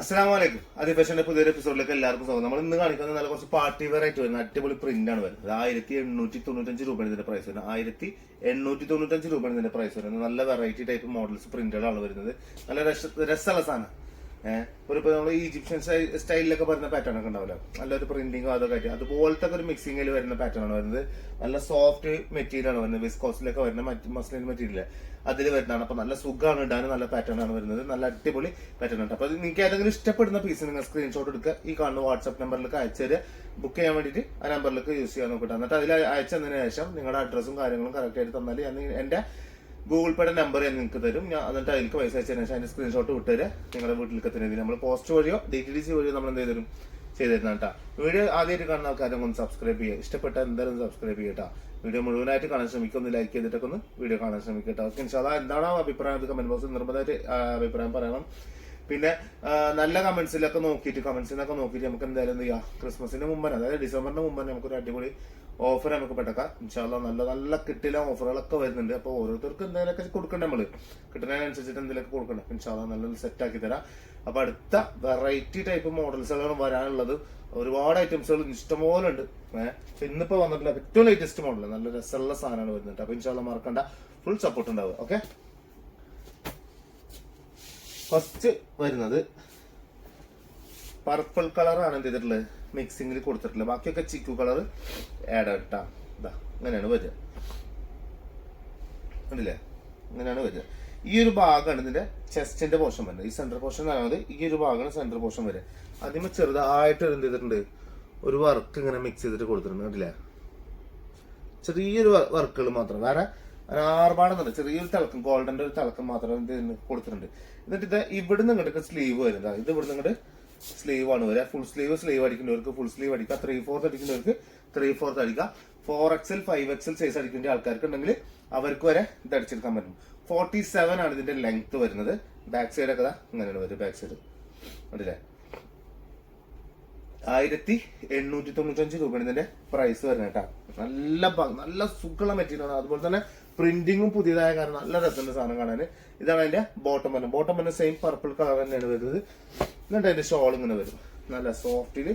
അസ്സലാമലൈക്കും. അതിഫാഷന്റെ പുതിയൊരു എപ്പിസോഡിലേക്ക് എല്ലാവർക്കും സ്വാഗതം. നമ്മൾ ഇന്ന് കാണിക്കുന്നത് നല്ല കുറച്ച് പാർട്ടി വെയർ ആയിട്ട് വരുന്ന അടിപൊളി പ്രിന്റ് ആണ് വരുന്നത്. 1895 രൂപയാണ് ഇതിന്റെ പ്രൈസ് വരുന്നത്. 1895 രൂപയാണ് ഇതിന്റെ പ്രൈസ് വരുന്നത്. നല്ല വെറൈറ്റി ടൈപ്പ് മോഡൽസ് പ്രിന്റുകളാണ് വരുന്നത്. നല്ല രസമുള്ള സാധനം. ഇപ്പൊ നമ്മൾ ഈജിപ്ഷ്യൻ സ്റ്റൈലിലൊക്കെ വരുന്ന പാറ്റേൺ ഒക്കെ ഉണ്ടാവില്ല, നല്ലൊരു പ്രിന്റിങ്ങോ അതൊക്കെ ആയിട്ട് അതുപോലത്തെ ഒരു മിക്സിംഗിൽ വരുന്ന പാറ്റേൺ ആണ് വരുന്നത്. നല്ല സോഫ്റ്റ് മെറ്റീരിയൽ ആണ് വരുന്നത്. വിസ്കോസിലൊക്കെ വരുന്ന മസ്ലിൻ മെറ്റീരിയൽ അതിൽ വരുന്നതാണ്. അപ്പൊ നല്ല സുഖമാണ് ഇടാനും. നല്ല പാറ്റേൺ ആണ് വരുന്നത്. നല്ല അടിപൊളി പാറ്റേൺ ആണ്. അപ്പൊ നിങ്ങൾക്ക് ഏതെങ്കിലും ഇഷ്ടപ്പെടുന്ന പീസ് നിങ്ങൾ സ്ക്രീൻഷോട്ട് എടുക്കുക. ഈ കാണുന്ന വാട്സ്ആപ്പ് നമ്പറിലേക്ക് അയച്ചു തരിക. ബുക്ക് ചെയ്യാൻ വേണ്ടിയിട്ട് ആ നമ്പറിലേക്ക് യൂസ് ചെയ്യാൻ നോക്കട്ടെ. എന്നിട്ട് അതിൽ അയച്ചതിന് ശേഷം നിങ്ങളുടെ അഡ്രസ്സും കാര്യങ്ങളും കറക്റ്റ് ആയിട്ട് തന്നാൽ ഞാൻ എന്റെ ഗൂഗിൾ പേയുടെ നമ്പർ ഞാൻ നിങ്ങൾക്ക് തരും. ഞാൻ എന്നിട്ട് അതിലേക്ക് പൈസ അയച്ചതിന് ശേഷം അതിന്റെ സ്ക്രീൻഷോട്ട് വിട്ടുതരിക. നിങ്ങളുടെ വീട്ടിലേക്ക് എത്തുന്നതിന് നമ്മൾ പോസ്റ്റ് വഴിയോ DTDC വഴിയോ നമ്മൾ എന്ത് ചെയ്തു ചെയ്തിരുന്ന കേട്ടോ. വീഡിയോ ആദ്യമായിട്ട് കാണുന്ന ആൾക്കാരെ ഒന്ന് സബ്സ്ക്രൈബ് ചെയ്യുക. ഇഷ്ടപ്പെട്ട എന്തായാലും സബ്സ്ക്രൈബ് ചെയ്യട്ടോ. വീഡിയോ മുഴുവനായിട്ട് കാണാൻ ശ്രമിക്കുക. ഒന്ന് ലൈക്ക് ചെയ്തിട്ടൊക്കെ ഒന്ന് വീഡിയോ കാണാൻ ശ്രമിക്കട്ടോ. ഓക്കെ, ഇൻഷാല്ലാ എന്താണോ അഭിപ്രായം കമന്റ് ബോക്സിൽ നിർബന്ധമായിട്ട് അഭിപ്രായം പറയണം. പിന്നെ നല്ല കമന്റ്സിലൊക്കെ നോക്കിയിട്ട് കമന്റ്സിനൊക്കെ നോക്കിയിട്ട് നമുക്ക് എന്തായാലും എന്ത് ചെയ്യാം, ക്രിസ്മസിന് മുമ്പ് അതായത് ഡിസംബറിന് മുമ്പ് നമുക്കൊരു അടിപൊളി ഓഫർ നമുക്ക് പെട്ടക്കാം. ഇൻഷാല്ലാ നല്ല നല്ല കിട്ടില്ല ഓഫറുകളൊക്കെ വരുന്നുണ്ട്. അപ്പൊ ഓരോരുത്തർക്ക് എന്തെങ്കിലുമൊക്കെ കൊടുക്കണ്ടേ, നമ്മള് കിട്ടുന്നതിനനുസരിച്ചിട്ട് എന്തെങ്കിലുമൊക്കെ കൊടുക്കണം. ഇൻഷാല്ലാ നല്ലൊരു സെറ്റ് ആക്കി തരാം. അപ്പൊ അടുത്ത വെറൈറ്റി ടൈപ്പ് മോഡൽസുകളാണ് വരാനുള്ളത്. ഒരുപാട് ഐറ്റംസുകൾ ഇഷ്ടംപോലെ ഉണ്ട്. ഇന്നിപ്പോ വന്നിട്ടില്ല ഏറ്റവും ലേറ്റസ്റ്റ് മോഡൽ നല്ല രസമുള്ള സാധനമാണ് വരുന്നത്. അപ്പൊ ഇൻഷാല്ലാ മറക്കണ്ട, ഫുൾ സപ്പോർട്ട് ഉണ്ടാവുക. ഓക്കെ, ഫസ്റ്റ് വരുന്നത് പർപ്പിൾ കളറാണ് എന്ത് ചെയ്തിട്ടുള്ളത്, മിക്സിംഗിൽ കൊടുത്തിട്ടുള്ളത്. ബാക്കിയൊക്കെ ചിക്കു കളർ ആഡ് ആയിട്ടാ. ഇതാ ഇങ്ങനെയാണ് വരിക, കണ്ടില്ലേ? ഇങ്ങനെയാണ് വരിക. ഈ ഒരു ഭാഗമാണ് ഇതിന്റെ ചെസ്റ്റിന്റെ പോർഷൻ വരുന്നത്. ഈ സെന്റർ പോർഷൻ ആണത്. ഈ ഒരു ഭാഗമാണ് സെന്റർ പോർഷൻ വരിക. അതിന് ചെറുതായിട്ട് എന്ത് ചെയ്തിട്ടുണ്ട്, ഒരു വർക്ക് ഇങ്ങനെ മിക്സ് ചെയ്തിട്ട് കൊടുത്തിട്ടുണ്ട്. കണ്ടില്ലേ? ചെറിയൊരു വർക്കുകൾ മാത്രം, വേറെ ആർഭാടൊന്നുമില്ല. ചെറിയൊരു തിളക്കം, ഗോൾഡന്റെ ഒരു തിളക്കം മാത്രം കൊടുത്തിട്ടുണ്ട്. എന്നിട്ട് ഇത് ഇവിടുന്ന് ഇങ്ങോട്ട് സ്ലീവ് വരുന്നത്. ഇത് ഇവിടുന്ന് ഇങ്ങോട്ട് സ്ലീവ് ആണ് വരിക. ഫുൾ സ്ലീവ് അടിക്കുന്നവർക്ക് ഫുൾ സ്ലീവ് അടിക്കാം. 3/4 അടിക്കുന്നവർക്ക് 3/4 അടിക്കാം. 4XL 5XL സൈസ് അടിക്കേണ്ട ആൾക്കാർക്ക് ഉണ്ടെങ്കിൽ അവർക്ക് വരെ ഇത് അടിച്ചെടുക്കാൻ പറ്റും. 47 ആണ് ഇതിന്റെ ലെങ്ത് വരുന്നത്. ബാക്ക് സൈഡ് ഒക്കെ ഇങ്ങനെയാണ് വരും. ബാക്ക് സൈഡ് കണ്ടില്ലേ? 1895 രൂപയാണ് ഇതിന്റെ പ്രൈസ് വരുന്നത് കേട്ടോ. നല്ല സുഖമുള്ള മെറ്റീരിയൽ ആണ്. അതുപോലെ തന്നെ പ്രിന്റിങ്ങും പുതിയതായ കാരണം നല്ല രസമുള്ള സാധനം കാണാൻ. ഇതാണ് അതിന്റെ ബോട്ടം തന്നെ. ബോട്ടം തന്നെ സെയിം പർപ്പിൾ കളർ തന്നെയാണ് വരുന്നത്. എന്നിട്ട് അതിന്റെ ഷോൾ ഇങ്ങനെ വരും. നല്ല സോഫ്റ്റില്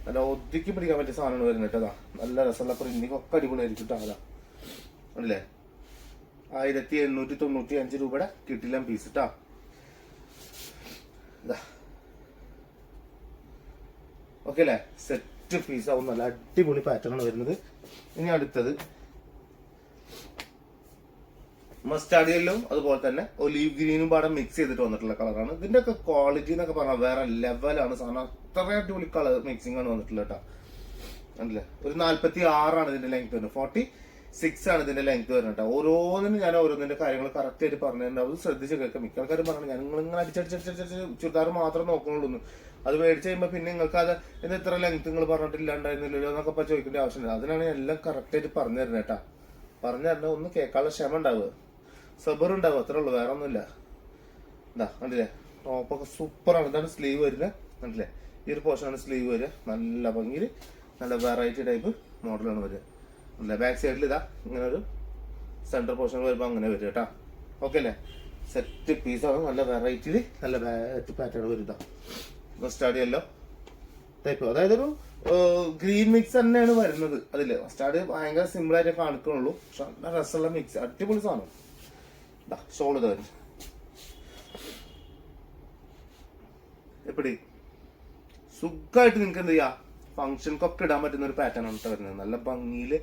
നല്ല ഒതുക്കി പിടിക്കാൻ പറ്റിയ സാധനമാണ് വരുന്നത് കേട്ടോ. നല്ല രസമുള്ള പ്രിന്റിങ് ഒക്കെ അടിപൊളിയായിരിക്കും കേട്ടോ. അതാ അല്ലേ? 1895 രൂപയുടെ കിട്ടില്ല പീസ് കേട്ടോ. ഓക്കെ അല്ലേ? സെറ്റ് പീസ് ആവും. നല്ല അടിപൊളി പാറ്റേൺ ആണ് വരുന്നത്. ഇനി അടുത്തത് മസ്റ്റാർഡ് യെല്ലോയും അതുപോലെ തന്നെ ഒലീവ് ഗ്രീനും പാടെ മിക്സ് ചെയ്തിട്ട് വന്നിട്ടുള്ള കളറാണ്. ഇതിന്റെ ഒക്കെ ക്വാളിറ്റി എന്നൊക്കെ പറഞ്ഞാൽ വേറെ ലെവലാണ് സാധനം. അത്ര അടിപൊളി കളർ മിക്സിംഗ് ആണ് വന്നിട്ടുള്ളത് കേട്ടോ. അല്ലേ? ഒരു 46 ആണ് ഇതിന്റെ ലെങ്ത് വരുന്നത്. 46 ആണ് ഇതിന്റെ ലെങ്ത് വരുന്നത് കേട്ടോ. ഓരോന്നിനും ഞാൻ ഓരോന്നിന്റെ കാര്യങ്ങൾ കറക്റ്റ് ആയിട്ട് പറഞ്ഞിട്ടുണ്ടാവും. അത് ശ്രദ്ധിച്ച് കേൾക്കാം. മിക്ക ആൾക്കാരും പറഞ്ഞു ഞാൻ നിങ്ങൾ അടിച്ചടിച്ചടിച്ചടിച്ച് ചുരിദാർ മാത്രം നോക്കണുള്ളൂ. അത് മേടിച്ച് കഴിയുമ്പോൾ പിന്നെ നിങ്ങൾക്ക് അത് ഇത് ഇത്ര ലെങ്ത് നിങ്ങൾ പറഞ്ഞിട്ടില്ലാണ്ടായിരുന്നില്ലല്ലോ എന്നൊക്കെ ചോദിക്കേണ്ട ആവശ്യമില്ല. അതിനാണ് എല്ലാം കറക്റ്റ് ആയിട്ട് പറഞ്ഞു തരുന്നത് കേട്ടാ. പറഞ്ഞു തരുന്നത് ഒന്ന് കേൾക്കാനുള്ള ക്ഷമ ഉണ്ടാവുക, സബർ ഉണ്ടാവുക, അത്രേ ഉള്ളൂ, വേറെ ഒന്നുമില്ല. എന്താ കണ്ടില്ലേ? ടോപ്പൊക്കെ സൂപ്പറാണ്. ഇതാണ് സ്ലീവ് വരുന്നത്. കണ്ടില്ലേ? ഈ ഒരു പോർഷനാണ് സ്ലീവ് വരിക. നല്ല ഭംഗിയിൽ നല്ല വെറൈറ്റി ടൈപ്പ് മോഡലാണ് വരിക. അല്ല, ബാക്ക് സൈഡിൽ ഇതാ ഇങ്ങനെ ഒരു സെന്റർ പോർഷൻ വരുമ്പോൾ അങ്ങനെ വരും കേട്ടാ. ഓക്കെ അല്ലേ? സെറ്റ് പീസാണ്. നല്ല വെറൈറ്റിയിൽ നല്ല പാറ്റേൺ വരുക. മസ്റ്റാർഡ് യെല്ലോ ടൈപ്പ്, അതായത് ഒരു ഗ്രീൻ മിക്സ് തന്നെയാണ് വരുന്നത് അതില്. മസ്റ്റാർഡ് ഭയങ്കര സിമ്പിൾ ആയിട്ട് കാണിക്കണുള്ളൂ. പക്ഷെ നല്ല രസമുള്ള മിക്സ്, അടിപൊളി സാധനം. ഷോൾ ഇത് വരും. എപ്പടി സുഖമായിട്ട് നിങ്ങൾക്ക് എന്ത് ചെയ്യാം, ഫംഗ്ഷൻക്കൊക്കെ ഇടാൻ പറ്റുന്ന ഒരു പാറ്റേൺ ആണ് വരുന്നത്. നല്ല ഭംഗിയിൽ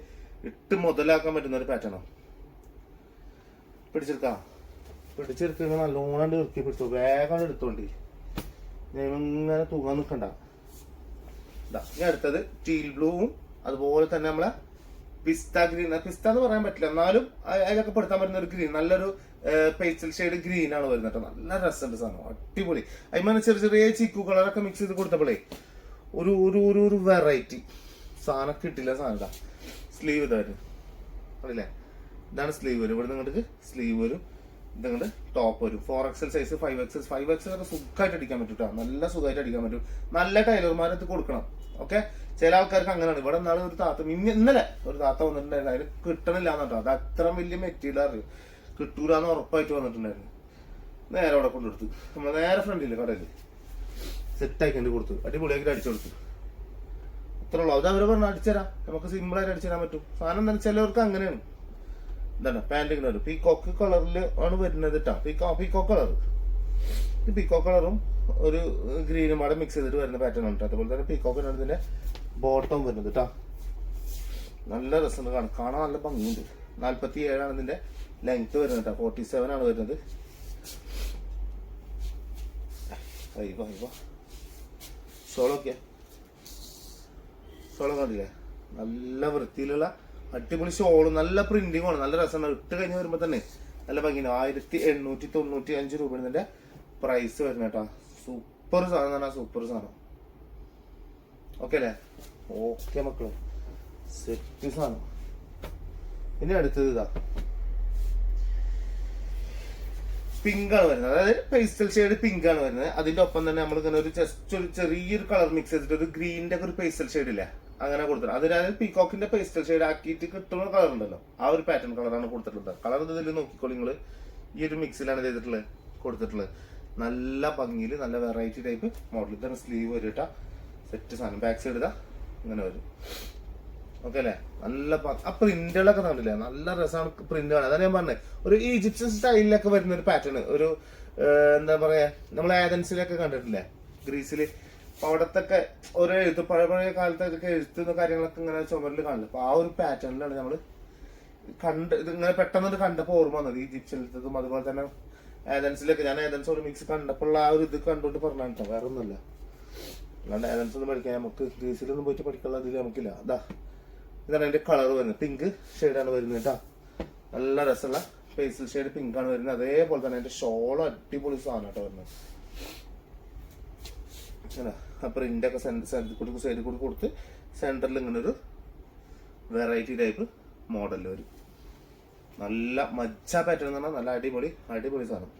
ഇട്ട് മുതലാക്കാൻ പറ്റുന്ന ഒരു പാറ്റേൺ ആണ്. പിടിച്ചെടുക്കുക നല്ലോണം ഇറക്കി പിടിച്ചോ. വേഗം എടുത്തോണ്ടി ഇങ്ങനെ തൂങ്ങാൻ നിൽക്കണ്ട. ഇനി അടുത്തത് ടീൽ ബ്ലൂവും അതുപോലെ തന്നെ നമ്മളെ പിസ്ത ഗ്രീൻ. പിസ്ത എന്ന് പറയാൻ പറ്റില്ല, എന്നാലും അതിലൊക്കെ പെടുത്താൻ പറ്റുന്ന ഒരു ഗ്രീൻ. നല്ലൊരു പേസ്റ്റൽ ഷെയ്ഡ് ഗ്രീൻ ആണ് വരുന്നത് കേട്ടോ. നല്ല രസമുണ്ട് സാധനം, അടിപൊളി. അതിന് ചെറിയ ചെറിയ ചിക്കു കളറൊക്കെ മിക്സ് ചെയ്ത് കൊടുത്തപ്പോഴേ ഒരു ഒരു ഒരു ഒരു വെറൈറ്റി സാധനം കിട്ടില്ല. സാധനം സ്ലീവ് ഇതായിരുന്നു അറിയില്ലേ? ഇതാണ് സ്ലീവ് വരും. ഇവിടെ നിങ്ങോട്ട് സ്ലീവ് വരും. ഇതുകൊണ്ട് ടോപ്പ് വരും. 4XL സൈസ് 5XL ഒക്കെ സുഖമായിട്ട് അടിക്കാൻ പറ്റും കേട്ടോ. നല്ല സുഖമായിട്ട് അടിക്കാൻ പറ്റും. നല്ല ടൈലർമാരത്ത് കൊടുക്കണം. ഓക്കെ, ചില ആൾക്കാർക്ക് അങ്ങനെയാണ്. ഇവിടെ നാളെ ഒരു താത്ത ഇന്നലെ ഒരു താത്ത വന്നിട്ടുണ്ടായിരുന്നു. അതിന് കിട്ടണില്ല എന്നിട്ടോ. അത് അത്ര വലിയ മെറ്റീരിയൽ അറിയും കിട്ടൂലെന്ന് ഉറപ്പായിട്ട് വന്നിട്ടുണ്ടായിരുന്നു. നേരെ അവിടെ കൊണ്ടെടുത്ത് നമ്മൾ നേരെ ഫ്രണ്ടില് കടയിൽ സെറ്റ് ആക്കി കൊടുത്തു, അടിപൊളിയാക്കി അടിച്ചു കൊടുത്തു. അത്രേ ഉള്ളൂ. അത് അവരെ പറഞ്ഞാൽ അടിച്ചുതരാം, നമുക്ക് സിമ്പിൾ ആയിട്ട് അടിച്ചു തരാൻ പറ്റും. സാധനം എന്താ ചിലവർക്ക് അങ്ങനെയാണ്. എന്താണ് പാന്റ് ഇങ്ങനെ വരും, പീകോക്ക് കളറിൽ ആണ് വരുന്നത് കേട്ടോ. പീകോക്ക് കളർ, ഈ പീകോക്ക് കളറും ഒരു ഗ്രീനും അവിടെ മിക്സ് ചെയ്തിട്ട് വരുന്ന പാറ്റേൺ ആണ് കേട്ടോ. അതുപോലെ തന്നെ പീകോക്ക് ഇതിന്റെ ബോട്ടം വരുന്നത് കേട്ടോ. നല്ല രസമുണ്ട്, കാണാൻ നല്ല ഭംഗിയുണ്ട്. 47 ഇതിന്റെ ലെങ്ത് വരുന്നത് കേട്ടോ. 47 ആണ് വരുന്നത്. ഷോളൊക്കെ കണ്ടില്ലേ, നല്ല വൃത്തിയിലുള്ള അടിപൊളി ഷോള്, നല്ല പ്രിന്റിംഗ് ആണ്, നല്ല രസമാണ്. ഇട്ട് കഴിഞ്ഞ് വരുമ്പോ തന്നെ നല്ല ഭംഗിയാണ്. 1895 രൂപ ഇതിന്റെ പ്രൈസ് വരുന്നത് കേട്ടോ. സൂപ്പർ സാധനം, സൂപ്പർ സാധനം. ഓക്കെ അല്ലേ? ഓക്കെ മക്കളെ, സെറ്റ് സാധനം. ഇനി അടുത്തത് ഇതാ പിങ്ക് ആണ് വരുന്നത്, അതായത് പേസ്റ്റൽ ഷെയ്ഡ് പിങ്ക് ആണ് വരുന്നത്. അതിന്റെ ഒപ്പം തന്നെ നമ്മൾ ഇങ്ങനെ ഒരു ജസ്റ്റ് ഒരു ചെറിയൊരു കളർ മിക്സ് ചെയ്തിട്ട് ഒരു ഗ്രീനിന്റെ ഒക്കെ ഒരു പേസ്റ്റൽ ഷെയ്ഡ് ഇല്ല, അങ്ങനെ കൊടുത്തിട്ടുണ്ട്. അതായത് പീകോക്കിന്റെ പേസ്റ്റൽ ഷെയ്ഡ് ആക്കിയിട്ട് കിട്ടുന്ന കളർ ഉണ്ടല്ലോ, ആ ഒരു പാറ്റേൺ കളറാണ് കൊടുത്തിട്ടുള്ളത്. കളർ ഇതിൽ നോക്കിക്കോളി നിങ്ങൾ, ഈ ഒരു മിക്സിലാണ് കൊടുത്തിട്ടുള്ളത്. നല്ല ഭംഗിയിൽ നല്ല വെറൈറ്റി ടൈപ്പ് മോഡൽ. ഇതാണ് സ്ലീവ് വരും കേട്ടോ. സെറ്റ് സാധനം. ബാക്ക് സൈഡ് ഇതാ ഇങ്ങനെ വരും. ഓക്കെ അല്ലേ? നല്ല ആ പ്രിന്റുകളൊക്കെ കണ്ടില്ലേ, നല്ല രസമാണ് പ്രിന്റുകൾ. അതാണ് ഞാൻ പറഞ്ഞത്, ഒരു ഈജിപ്ഷ്യൻ സ്റ്റൈലിലൊക്കെ വരുന്ന ഒരു പാറ്റേൺ. ഒരു എന്താ പറയാ, നമ്മൾ ഏതൻസിലൊക്കെ കണ്ടിട്ടില്ലേ ഗ്രീസില്, അപ്പൊ അവിടത്തൊക്കെ ഒരു എഴുത്ത് പഴയ കാലത്തൊക്കെ എഴുത്തുന്ന കാര്യങ്ങളൊക്കെ ഇങ്ങനെ ചുമരിൽ കാണില്ല. അപ്പൊ ആ ഒരു പാറ്റേണിലാണ് നമ്മള് ഇതിങ്ങനെ പെട്ടെന്ന് കണ്ടപ്പോ ഓർമ്മ വന്നത്. ഈജിപ്ഷ്യനിലത്തതും അതുപോലെ തന്നെ ഏതൻസിലൊക്കെ. ഞാൻ ഏതൻസ് ഒരു മിക്സ് കണ്ടപ്പോൾ ആ ഒരു ഇത് കണ്ടോണ്ട് പറഞ്ഞാൽ കേട്ടോ, വേറെ ഒന്നുമില്ല. അല്ലാണ്ട് ഏതൻസ് ഒന്നും പഠിക്കാൻ നമുക്ക് ഗ്രീസിലൊന്നും പോയിട്ട് പഠിക്കാനുള്ള അതിൽ നമുക്കില്ല. അതാ ഇതാണ് അതിന്റെ കളർ വരുന്നത്, പിങ്ക് ഷെയ്ഡാണ് വരുന്നത് കേട്ടോ. നല്ല രസമുള്ള പേസ്റ്റൽ ഷെയ്ഡ് പിങ്ക് ആണ് വരുന്നത്. അതേപോലെ തന്നെ അതിന്റെ ഷോൾ അടിപൊളി സാധനം കേട്ടോ വരുന്നത്. ആ പ്രിന്റൊക്കെ സൈഡിൽ കൂടി കൊടുത്ത് സെന്ററിൽ ഇങ്ങനെ ഒരു വെറൈറ്റി ടൈപ്പ് മോഡൽ വരും. നല്ല മജ്ജ പാറ്റേൺ എന്ന് പറഞ്ഞാൽ നല്ല അടിപൊളി സാധനം.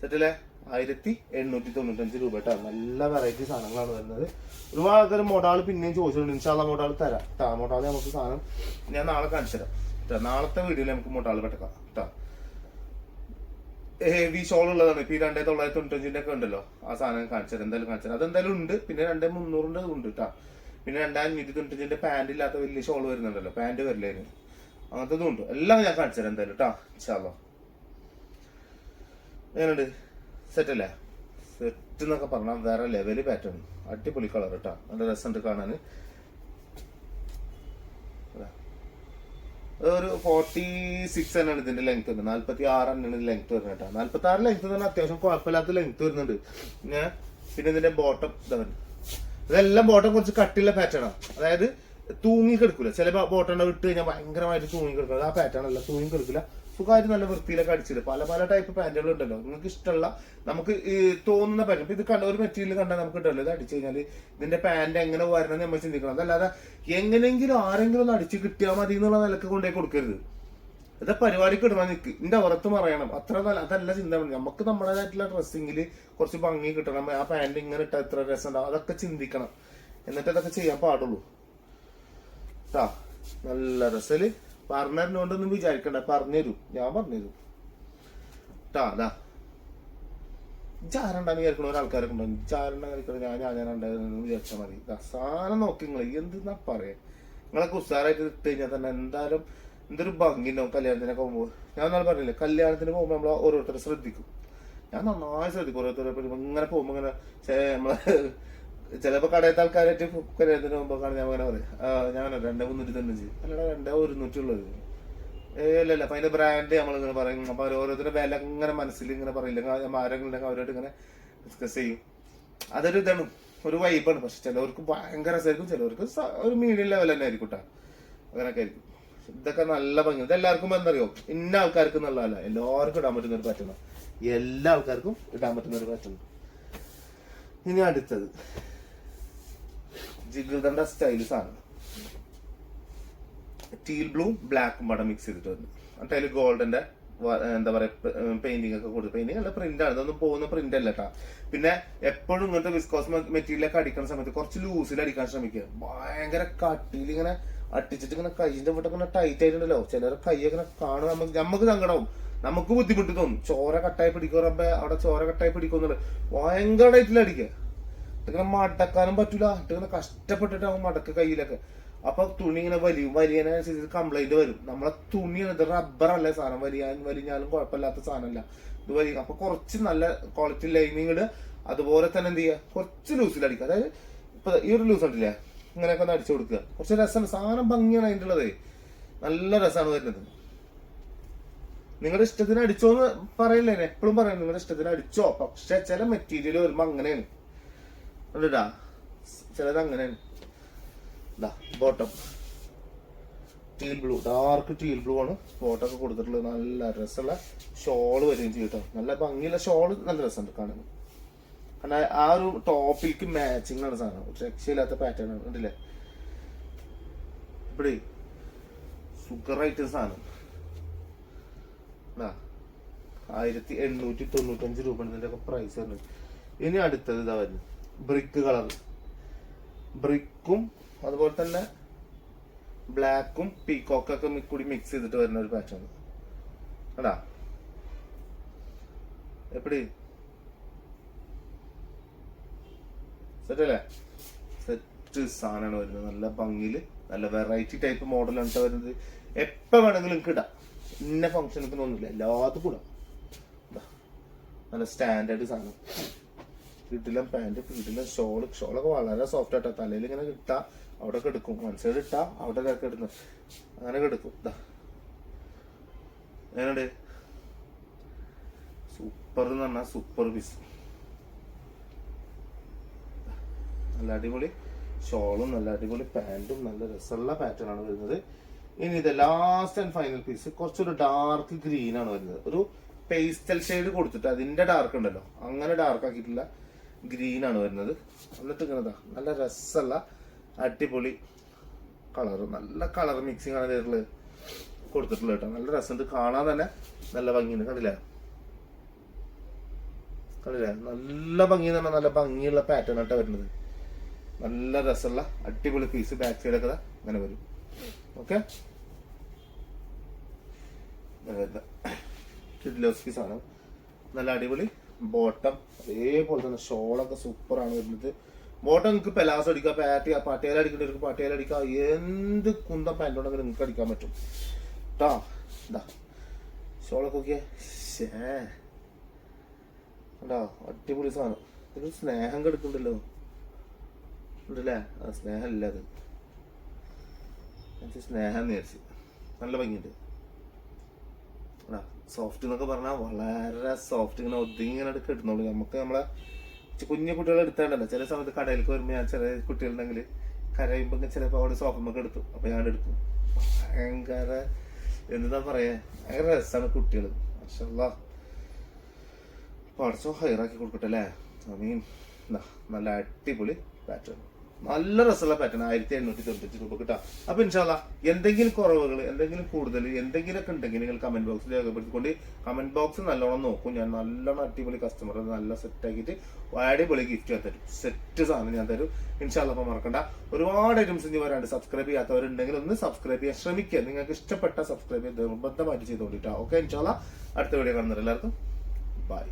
സെറ്റല്ലേ? 1895 രൂപ കേട്ടോ. നല്ല വെറൈറ്റി സാധനങ്ങളാണ് വരുന്നത്. ഒരുപാട് ആൾക്കാർ മൊഡാൾ പിന്നെയും ചോദിച്ചിട്ടുണ്ട്. ഇൻഷാല്ലാ മൊഡാൾ തരാം കേട്ടോ. മൊഡാൾ നമുക്ക് സാധനം ഞാൻ നാളെ കാണിച്ചു തരാം. നാളത്തെ വീഡിയോയിൽ നമുക്ക് മൊഡാൾ പെട്ടക്കാം കേട്ടോ. ഹെവി ഷോൾ ഉള്ളതാണ്. ഇപ്പൊ ഈ 2995 ഒക്കെ ഉണ്ടല്ലോ, ആ സാധനം കാണിച്ചത് എന്തായാലും കാണിച്ചത്. അതെന്തായാലും ഉണ്ട്. പിന്നെ 2300 ഉണ്ട് കേട്ടോ. പിന്നെ 2595 പാന്റ് ഇല്ലാത്ത വലിയ ഷോൾ വരുന്നുണ്ടല്ലോ, പാന്റ് വരില്ലായിരുന്നു, അങ്ങനത്തതും ഉണ്ട്. എല്ലാം ഞാൻ കാണിച്ചു തരാം എന്തായാലും കേട്ടോ. ഇൻഷാല്ലാ. എങ്ങനെയുണ്ട്? സെറ്റ് അല്ലേ? സെറ്റ് എന്നൊക്കെ പറഞ്ഞാൽ വേറെ ലെവല് പാറ്റേൺ, അടിപൊളി കളർ കേട്ടോ. നല്ല രസമുണ്ട് കാണാൻ. ഒരു 46 തന്നെയാണ് ഇതിന്റെ ലെങ്ത് വരുന്നത്. 46 തന്നെയാണ് ലെങ്ത് വരുന്നത് കേട്ടോ. 46 ലെങ്ത് തന്നെ അത്യാവശ്യം കുഴപ്പമില്ലാത്ത ലെങ്ത് വരുന്നുണ്ട്. പിന്നെ ഇതിന്റെ ബോട്ടം ഇതെല്ലാം ബോട്ടം കുറച്ച് കട്ടിയുള്ള പാറ്റേൺ ആണ്. അതായത് തൂങ്ങി കിടക്കൂല. ചില ബോട്ടം ഇട്ട് കഴിഞ്ഞാൽ ഭയങ്കരമായിട്ട് തൂങ്ങി കിടക്കുക. ആ പാറ്റേൺ അല്ല, തൂങ്ങി കിടക്കില്ല. സുഖമായിട്ട് നല്ല വൃത്തിയിലൊക്കെ അടിച്ചിട്ട് പല ടൈപ്പ് പാന്റുകൾ ഉണ്ടല്ലോ. നിങ്ങൾക്ക് ഇഷ്ടമുള്ള നമുക്ക് തോന്നുന്ന പാറ്റേൺ. ഇത് ഒരു മെറ്റീരിയൽ കണ്ടാൽ നമുക്ക് ഇട്ടല്ലോ, ഇത് അടിച്ചു കഴിഞ്ഞാൽ ഇതിന്റെ പാന്റ് എങ്ങനെ വരണം നമ്മൾ ചിന്തിക്കണം. അതല്ലാതെ എങ്ങനെങ്കിലും ആരെങ്കിലും ഒന്ന് അടിച്ച് കിട്ടിയാൽ മതി എന്നുള്ള നിലക്ക് കൊണ്ടുപോയി കൊടുക്കരുത്. ഇത് പരിപാടിക്ക് ഇടണം. നിൽക്ക് ഇതിന്റെ പുറത്ത് പറയണം, അത്ര അതല്ല ചിന്ത. നമുക്ക് നമ്മുടേതായിട്ടുള്ള ഡ്രസ്സിങ്ങിൽ കുറച്ച് ഭംഗി കിട്ടണം. ആ പാന്റ് ഇങ്ങനെ ഇട്ടാൽ എത്ര രസം ഉണ്ടാവും, അതൊക്കെ ചിന്തിക്കണം. എന്നിട്ട് അതൊക്കെ ചെയ്യാൻ പാടുള്ളൂ കേട്ടാ. നല്ല രസല് പറഞ്ഞുകൊണ്ടൊന്നും വിചാരിക്കണ്ട, പറഞ്ഞുതരൂ, ഞാൻ പറഞ്ഞുതരും കേട്ടാ. അതാ ചാരണ്ടാന്ന് വിചാരിക്കണ ഒരാൾക്കാരൊക്കെ ഉണ്ടാവും. ചാരണ്ടാ കളിക്കണം, ഞാനുണ്ടായിരുന്നു വിചാരിച്ചാൽ മതി. സാധനം നോക്കി നിങ്ങൾ എന്തെന്നാ പറയാ. നിങ്ങളൊക്കെ ഉഷാറായിട്ട് ഇട്ട് കഴിഞ്ഞാൽ തന്നെ എന്തായാലും എന്തൊരു ഭംഗി ഉണ്ടാവും കല്യാണത്തിനൊക്കെ പോകുമ്പോൾ. ഞാൻ നാളെ പറഞ്ഞില്ലേ, കല്യാണത്തിന് പോകുമ്പോൾ നമ്മൾ ഓരോരുത്തരെ ശ്രദ്ധിക്കും. ഞാൻ നന്നായി ശ്രദ്ധിക്കും. ഓരോരുത്തരെ ഇങ്ങനെ പോകുമ്പോൾ ഇങ്ങനെ നമ്മളെ ചിലപ്പോ കടയത്തെ ആൾക്കാരായിട്ട് കല്യാണത്തിന് പോകുമ്പോൾ ഞാൻ അങ്ങനെ പറയും, ഞാൻ 2395 അല്ലടാ 2100 ഉള്ളത്. അല്ലല്ല. അപ്പൊ അതിന്റെ ബ്രാൻഡ് നമ്മളിങ്ങനെ പറയും. അപ്പൊ ഓരോരുത്തരുടെ വില ഇങ്ങനെ മനസ്സിൽ ഇങ്ങനെ പറയില്ല, ആരെങ്കിലും അവരോട് ഇങ്ങനെ ഡിസ്കസ് ചെയ്യും. അതൊരു ഇതാണ്, ഒരു വൈബാണ്. പക്ഷെ ചിലവർക്ക് ഭയങ്കര രസമായിരിക്കും, ചിലവർക്ക് ഒരു മീഡിയം ലെവൽ തന്നെ ആയിരിക്കും കേട്ടോ. അങ്ങനെയൊക്കെ ആയിരിക്കും. ഇതൊക്കെ നല്ല ഭംഗി. ഇതെല്ലാവർക്കും എന്തറിയോ, ഇന്ന ആൾക്കാർക്ക് എന്നുള്ളതല്ല, എല്ലാവർക്കും ഇടാൻ പറ്റുന്ന ഒരു പാറ്റേൺ. എല്ലാ ആൾക്കാർക്കും ഇടാൻ പറ്റുന്ന ഒരു പാറ്റേൺ. ഇനി അടുത്തത് ജിഗിൾഡന്റെ സ്റ്റൈൽ സാധനം. ടീൽ ബ്ലൂ ബ്ലാക്കും പടം മിക്സ് ചെയ്തിട്ട് വരുന്നു. എന്നിട്ട് അതിൽ ഗോൾഡന്റെ എന്താ പറയാ പെയിന്റിംഗ് ഒക്കെ കൊടുത്തു. പെയിന്റിംഗ് അല്ല, പ്രിന്റ് ആണ്. ഇതൊന്നും പോകുന്ന പ്രിന്റ് അല്ല കേട്ടോ. പിന്നെ എപ്പോഴും ഇങ്ങനത്തെ വിസ്കോസ് മെറ്റീരിയലൊക്കെ അടിക്കുന്ന സമയത്ത് കുറച്ച് ലൂസിൽ അടിക്കാൻ ശ്രമിക്കുക. ഭയങ്കര കട്ടിയിൽ ഇങ്ങനെ അട്ടിച്ചിട്ട് ഇങ്ങനെ കൈയിന്റെ വിട്ട് ഇങ്ങനെ ടൈറ്റ് ആയിട്ടുണ്ടല്ലോ. ചിലർ കൈയൊക്കെ ഇങ്ങനെ കാണും, നമുക്ക് സങ്കടവും, നമുക്ക് ബുദ്ധിമുട്ട് തോന്നും. ചോര കട്ടായി പിടിക്കുമ്പോ അവിടെ ചോര കട്ടായി പിടിക്കുന്നുണ്ട്. ഭയങ്കര ടൈറ്റിൽ അടിക്കുക. ഇങ്ങനെ മടക്കാനും പറ്റൂല, ഇങ്ങനെ കഷ്ടപ്പെട്ടിട്ടാവും മടക്ക് കയ്യിലൊക്കെ. അപ്പൊ തുണി ഇങ്ങനെ വലിയതിനനുസരിച്ച് കംപ്ലൈന്റ് വരും. നമ്മളെ തുണിയാണ്, ഇത് റബ്ബർ അല്ലേ സാധനം, വലിഞ്ഞാലും കുഴപ്പമില്ലാത്ത സാധനമല്ല ഇത് വലിയ. അപ്പൊ കുറച്ച് നല്ല ക്വാളിറ്റി ലൈനിങ് ഇടുക, അതുപോലെ തന്നെ എന്ത് ചെയ്യുക, കുറച്ച് ലൂസിലടിക്കുക. അതായത് ഇപ്പൊ ഈ ഒരു ലൂസ് ഉണ്ടല്ലേ, ഇങ്ങനെയൊക്കെ ഒന്ന് അടിച്ചു കൊടുക്കുക. കുറച്ച് രസമാണ് സാധനം, ഭംഗിയാണ് അതിൻ്റെ ഉള്ളത്, നല്ല രസമാണ് വരുന്നത്. നിങ്ങളുടെ ഇഷ്ടത്തിന് അടിച്ചോന്ന് പറയില്ലേ, എപ്പോഴും പറയും നിങ്ങളുടെ ഇഷ്ടത്തിന് അടിച്ചോ. പക്ഷെ ചില മെറ്റീരിയൽ വരുമ്പോ അങ്ങനെയാണ് കണ്ടിട്ടാ, ചിലത് അങ്ങനെയാണ്. Bottom teal blue, dark teal blue ആണ് ബോട്ടൊക്കെ കൊടുത്തിട്ടുള്ളത്. നല്ല രസമുള്ള ഷോള് വരികയും ചെയ്യും കേട്ടോ. നല്ല ഭംഗിയുള്ള ഷോള്, നല്ല രസമുണ്ട് കാണാൻ. കാരണം ആ ഒരു ടോപ്പിലേക്ക് മാച്ചിങ് ആണ് സാധനം, ഒരു രക്ഷയില്ലാത്ത പാറ്റേൺ ആണ്. കണ്ടില്ലേ, ഇവിടെ സുഗറായിട്ട് സാധനം 1895 രൂപ ഇതിന്റെ ഒക്കെ പ്രൈസ് വരുന്നത്. ഇനി അടുത്തത് ഇതാ വരുന്നത് ബ്രിക്ക് കളർ, ബ്രിക്കും അതുപോലെ തന്നെ ബ്ലാക്കും പീകോക്കൊക്കെ കൂടി മിക്സ് ചെയ്തിട്ട് വരുന്ന ഒരു പാറ്റേൺ. കണ്ടാ എപ്പടി സെറ്റ് അല്ലേ, സെറ്റ് സാധനമാണ് വരുന്നത്. നല്ല ഭംഗിയില് നല്ല വെറൈറ്റി ടൈപ്പ് മോഡലാണ് വരുന്നത്. എപ്പോ വേണമെങ്കിലും നിങ്ങൾക്ക് ഇടാം, ഇന്ന ഫംഗ്ഷനൊക്കെ ഒന്നുമില്ല, എല്ലാത്തും കൂടാം. നല്ല സ്റ്റാൻഡേർഡ് സാധനം. വീട്ടിലെ പാന്റ്, വീട്ടിലെ ഷോളൊക്കെ വളരെ സോഫ്റ്റ് ആയിട്ടാ. തലയിൽ ഇങ്ങനെ ഇട്ടാ അവിടെ എടുക്കും, വൺ സൈഡ് ഇട്ടാ അവിടെ ഇടുന്നു, അങ്ങനെ എടുക്കും. എങ്ങനെയുണ്ട്, സൂപ്പർ എന്ന് പറഞ്ഞാൽ സൂപ്പർ പീസ്. നല്ല അടിപൊളി ഷോളും നല്ല അടിപൊളി പാന്റും, നല്ല രസമുള്ള പാറ്റേൺ ആണ് വരുന്നത്. ഇനി ഇത് ലാസ്റ്റ് ആൻഡ് ഫൈനൽ പീസ് കുറച്ചൊരു ഡാർക്ക് ഗ്രീൻ ആണ് വരുന്നത്. ഒരു പേസ്റ്റൽ ഷെയ്ഡ് കൊടുത്തിട്ട് അതിന്റെ ഡാർക്ക് ഉണ്ടല്ലോ, അങ്ങനെ ഡാർക്ക് ആക്കിയിട്ടില്ല, ഗ്രീൻ ആണ് വരുന്നത്. എന്നിട്ട് ഇങ്ങനെതാ നല്ല രസമുള്ള അടിപൊളി കളർ, നല്ല കളർ മിക്സിംഗ് ആണ് ഇതിൽ കൊടുത്തിട്ടുള്ളത് കേട്ടോ. നല്ല രസമുണ്ട് കാണാൻ തന്നെ, നല്ല ഭംഗിയുണ്ട്. കണ്ടില്ലേ കണ്ടില്ലേ, നല്ല ഭംഗി എന്ന് പറഞ്ഞാൽ നല്ല ഭംഗിയുള്ള പാറ്റേൺ ആയിട്ടാണ് വരുന്നത്. നല്ല രസമുള്ള അടിപൊളി പീസ്. ബാക്ക് സൈഡൊക്കെ അങ്ങനെ വരും. ഓക്കെ, സാധനം നല്ല അടിപൊളി ബോട്ടം. അതേപോലെ തന്നെ ഷോളൊക്കെ സൂപ്പർ ആണ് വരുന്നത്. ബോട്ടം നിങ്ങൾക്ക് പെലാസോ അടിക്കാം, പാട്ടിയാല അടിക്കേണ്ടവർക്ക് പാട്ടിയാല അടിക്കാം, എന്ത് കുന്തം പാൻറ് ഉണ്ടെങ്കിലും നിങ്ങൾക്ക് അടിക്കാൻ പറ്റും കേട്ടോ. എന്താ ഷോളൊക്കെ നോക്കിയേ, കേട്ടോ അടിപൊളി സാധനം. ഒരു സ്നേഹം കെടുക്കുന്നുണ്ടല്ലോ, ഉണ്ടല്ലേ? ആ സ്നേഹം ഇല്ല, അത് എനിക്ക് സ്നേഹം നേരിച്ച് നല്ല ഭംഗിയുണ്ട്. സോഫ്റ്റ് എന്നൊക്കെ പറഞ്ഞാൽ വളരെ സോഫ്റ്റ്, ഇങ്ങനെ ഒതുങ്ങി ഇങ്ങനെ കിട്ടുന്നുള്ളൂ. നമുക്ക് നമ്മളെ കുഞ്ഞു കുട്ടികളെ എടുത്താണ്ടല്ലോ, ചില സമയത്ത് കടയിലേക്ക് വരുമ്പോൾ ഞാൻ ചില കുട്ടികളുണ്ടെങ്കിൽ കരയുമ്പോൾ ചിലപ്പോൾ അവിടെ സോഫമ്മൊക്കെ എടുത്തു, അപ്പൊ ഞാൻ എടുക്കും. ഭയങ്കര എന്താ പറയാ, ഭയങ്കര രസമാണ് കുട്ടികൾ. മാഷാഅല്ലാഹ്, പഠിച്ചോ ഹൈറാക്കി കൊടുക്കട്ടെ അല്ലേ. മീൻ നല്ല അടിപൊളി പാറ്റേൺ, നല്ല രസമുള്ള പാറ്റേൺ. 1895 രൂപ കിട്ടാം. അപ്പൊ ഇൻഷാല്ലാ എന്തെങ്കിലും കുറവുകൾ, എന്തെങ്കിലും കൂടുതൽ, എന്തെങ്കിലുമൊക്കെ ഉണ്ടെങ്കിൽ നിങ്ങൾ കമന്റ് ബോക്സിൽ രേഖപ്പെടുത്തിക്കൊണ്ട്. കമന്റ് ബോക്സ് നല്ലോണം നോക്കും ഞാൻ, നല്ലോണം അടിപൊളി കസ്റ്റമർ നല്ല സെറ്റ് ആക്കിയിട്ട് അടിപൊളി ഗിഫ്റ്റ് ഞാൻ തരും, സെറ്റ് സാധനം ഞാൻ തരും ഇൻഷാല്ലാ. അപ്പൊ മറക്കണ്ട, ഒരുപാട് ഐറ്റംസ് ഇനി വരാണ്ട്. സബ്സ്ക്രൈബ് ചെയ്യാത്തവരുണ്ടെങ്കിൽ ഒന്ന് സബ്സ്ക്രൈബ് ചെയ്യാൻ ശ്രമിക്കുക. നിങ്ങൾക്ക് ഇഷ്ടപ്പെട്ട സബ്സ്ക്രൈബ് നിർബന്ധമായിട്ട് ചെയ്തുകൊണ്ടിട്ടാ. ഓക്കെ, ഇൻഷാല്ലാ അടുത്ത വീഡിയോ കാണുന്നത് എല്ലാവർക്കും ബൈ.